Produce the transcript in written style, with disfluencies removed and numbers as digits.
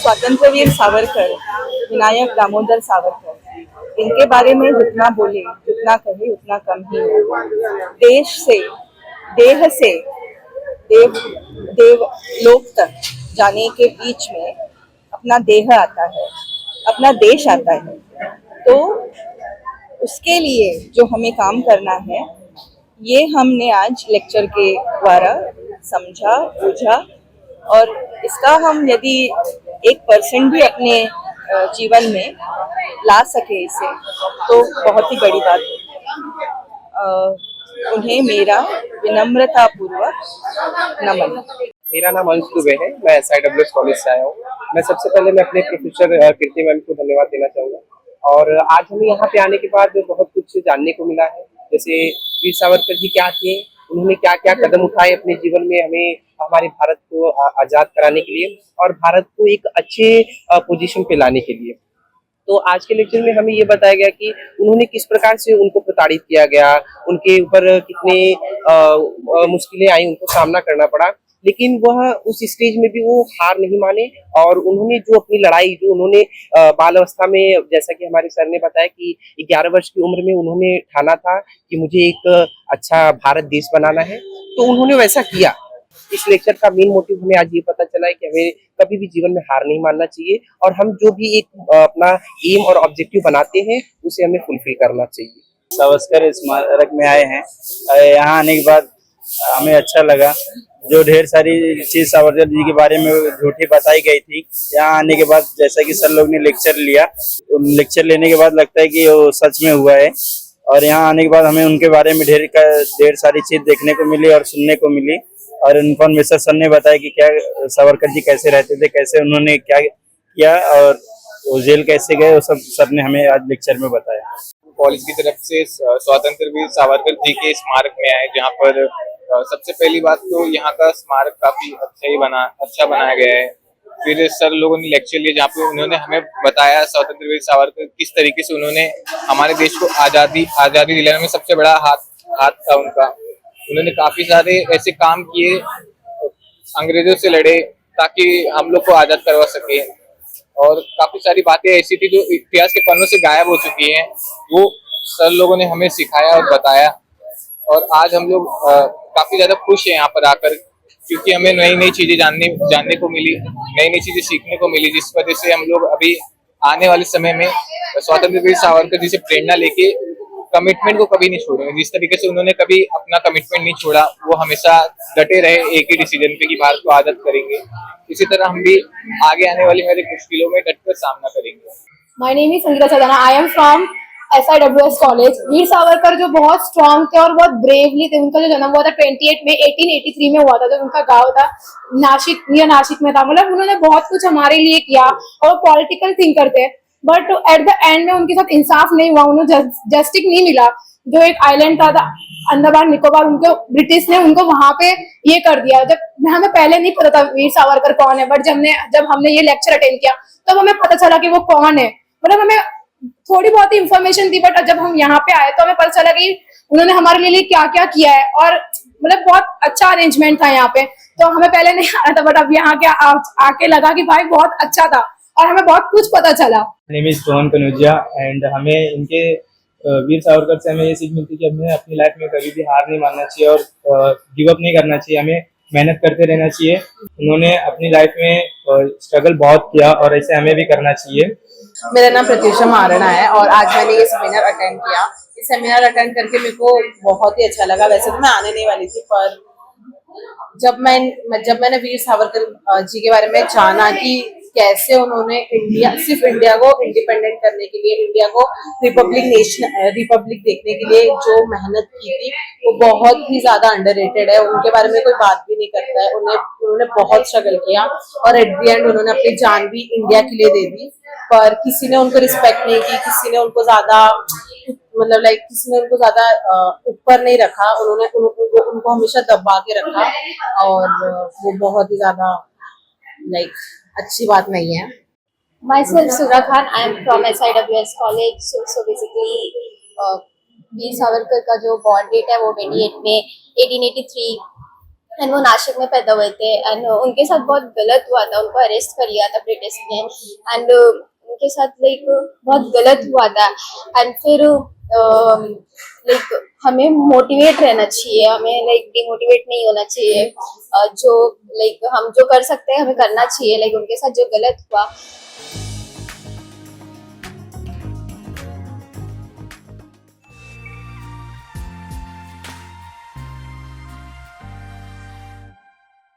स्वातंत्र्यवीर सावरकर, विनायक दामोदर सावरकर, इनके बारे में जितना बोले, जितना कहे उतना कम ही है। देश से, देह से देव देव लोक तक जाने के बीच में अपना देह आता है, अपना देश आता है। तो उसके लिए जो हमें काम करना है, ये हमने आज लेक्चर के द्वारा समझा, बूझा, और इसका हम यदि 1% भी अपने जीवन में ला सके इसे, तो बहुत ही बड़ी बात है। उन्हें मेरा विनम्रता पूर्वक नमन। मेरा नाम अंश दुबे है। मैं SIWS कॉलेज से आया हूँ। मैं सबसे पहले मैं अपने प्रोफेसर कीर्ति मैम को धन्यवाद देना चाहूँगा। और आज हमें यहाँ पे आने के बाद बहुत कुछ जानने को मिला है। जैसे वीर सावरकर जी क्या थे, उन्होंने क्या क्या कदम उठाए अपने जीवन में हमें हमारे भारत को आजाद कराने के लिए और भारत को एक अच्छे पोजीशन पे लाने के लिए। तो आज के लेक्चर में हमें ये बताया गया कि उन्होंने किस प्रकार से उनको प्रताड़ित किया गया, उनके ऊपर कितने मुश्किलें आई, उनको सामना करना पड़ा, लेकिन वह उस स्टेज में भी वो हार नहीं माने। और उन्होंने जो अपनी लड़ाई जो उन्होंने बाल अवस्था में, जैसा कि हमारे सर ने बताया कि 11 वर्ष की उम्र में उन्होंने ठाना था कि मुझे एक अच्छा भारत देश बनाना है, तो उन्होंने वैसा किया। इस लेक्चर का मेन मोटिव हमें आज ये पता चला है कि हमें कभी भी जीवन में हार नहीं मानना चाहिए और हम जो भी एक अपना एम और ऑब्जेक्टिव बनाते हैं उसे हमें फुलफिल करना चाहिए। सावरकर स्मारक में आए हैं। यहाँ आने के बाद हमें अच्छा लगा। जो ढेर सारी चीज सावरकर जी के बारे में झूठी बताई गई थी, यहाँ आने के बाद जैसा कि सर लोग ने लेक्चर लिया, लेक्चर लेने के बाद लगता है कि वो सच में हुआ है। और यहाँ आने के बाद हमें उनके बारे में ढेर सारी चीज देखने को मिली और सुनने को मिली। और इन्फॉर्मेशन सर ने बताया कि क्या सावरकर जी कैसे रहते थे, कैसे उन्होंने क्या किया और वो जेल कैसे गए, वो सब सर ने हमें आज लेक्चर में बताया। कॉलेज की तरफ से स्वतंत्रवीर सावरकर जी के स्मारक में आए, जहाँ पर सबसे पहली बात तो यहाँ का स्मारक काफी अच्छा बनाया गया है। फिर सर लोगों ने लेक्चर लिए जहाँ पे उन्होंने हमें बताया स्वतंत्रवीर सावरकर किस तरीके से उन्होंने हमारे देश को आजादी दिलाने में सबसे बड़ा हाथ था उनका। उन्होंने काफी सारे ऐसे काम किए, अंग्रेजों से लड़े ताकि हम लोग को आजाद करवा सके। और काफी सारी बातें ऐसी थी जो इतिहास के पन्नों से गायब हो चुकी हैं, वो सर लोगों ने हमें सिखाया और बताया। और आज हम लोग काफी ज्यादा खुश हैं यहाँ पर आकर, क्योंकि हमें नई नई चीजें जानने को मिली, नई नई चीजें सीखने को मिली, जिस वजह से हम लोग अभी आने वाले समय में स्वतंत्रवीर सावरकर जी से प्रेरणा लेके कमिटमेंट को कभी नहीं छोड़ेंगे। जिस तरीके से उन्होंने कभी अपना कमिटमेंट नहीं छोड़ा, वो हमेशा डटे रहे एक ही डिसीजन पे कि भारत को आजाद करेंगे। इसी तरह हम भी आगे आने वाली हर एक मुश्किलों में डटकर सामना करेंगे। My name is Sangeeta Sadana. I am from SIWS college. Veer Savarkar जो बहुत स्ट्रॉन्ग थे और बहुत ब्रेवली थे। उनका जो जन्म हुआ था 28 में 1883 में हुआ था, जब उनका गांव था नासिक में था। मतलब उन्होंने बहुत कुछ हमारे लिए किया और पॉलिटिकल थिंकर थे, बट एट द एंड में उनके साथ इंसाफ नहीं हुआ, उन्हें जस्टिस नहीं मिला। जो एक आइलैंड था अंडमान निकोबार, उनको ब्रिटिश ने उनको वहां पे ये कर दिया। जब हमें पहले नहीं पता था वीर सावरकर कौन है, बट जब हमने ये लेक्चर अटेंड किया तब हमें पता चला कि वो कौन है। मतलब हमें थोड़ी बहुत इंफॉर्मेशन थी, बट जब हम यहाँ पे आए तो हमें पता चला कि उन्होंने हमारे लिए क्या क्या किया है। और मतलब बहुत अच्छा अरेंजमेंट था यहाँ पे, तो हमें पहले नहीं आ रहा था, बट अब यहाँ के आके लगा कि भाई बहुत अच्छा था और हमें बहुत कुछ पता चला। Name is Rohan Kanaujia and हमें इनके वीर सावरकर से हमें ये सीख मिलती है कि हमें अपनी लाइफ में कभी भी हार नहीं मानना चाहिए और गिव अप नहीं करना चाहिए, हमें मेहनत करते रहना चाहिए। उन्होंने अपनी लाइफ में स्ट्रगल बहुत किया और ऐसे हमें भी करना चाहिए। मेरा नाम प्रत्युषा महाराणा है और आज मैंने ये सेमिनार अटेंड किया। इस सेमिनार अटेंड करके मेरे को बहुत ही अच्छा लगा। वैसे तो मैं आने नहीं वाली थी, पर जब मैंने वीर सावरकर जी के बारे में जाना कि कैसे उन्होंने सिर्फ इंडिया को इंडिपेंडेंट करने के लिए, इंडिया को रिपब्लिक देखने के लिए जो मेहनत की थी, वो बहुत ही ज्यादा अंडररेटेड है। उनके बारे में कोई बात भी नहीं करता है। उन्होंने बहुत स्ट्रगल किया और एट द एंड उन्होंने अपनी जान भी इंडिया के लिए दे दी, पर किसी ने उनको रिस्पेक्ट नहीं की, किसी ने उनको ज्यादा किसी ने उनको ज्यादा ऊपर नहीं रखा। उन्होंने उनको हमेशा दबा के रखा और वो बहुत ही ज्यादा अच्छी बात नहीं है। Myself Surah Khan, I am from SIWS college. So basically Veer Savarkar का जो बॉर्न डेट है वो 28 में 1883 एंड वो नासिक में पैदा हुए थे एंड उनके साथ बहुत गलत हुआ था, उनको अरेस्ट कर लिया था ब्रिटिश ने एंड उनके साथ लाइक बहुत गलत हुआ था एंड फिर लाइक हमें मोटिवेट रहना चाहिए, हमें लाइक डिमोटिवेट नहीं होना चाहिए। जो लाइक हम जो कर सकते हैं हमें करना चाहिए, लाइक उनके साथ जो गलत हुआ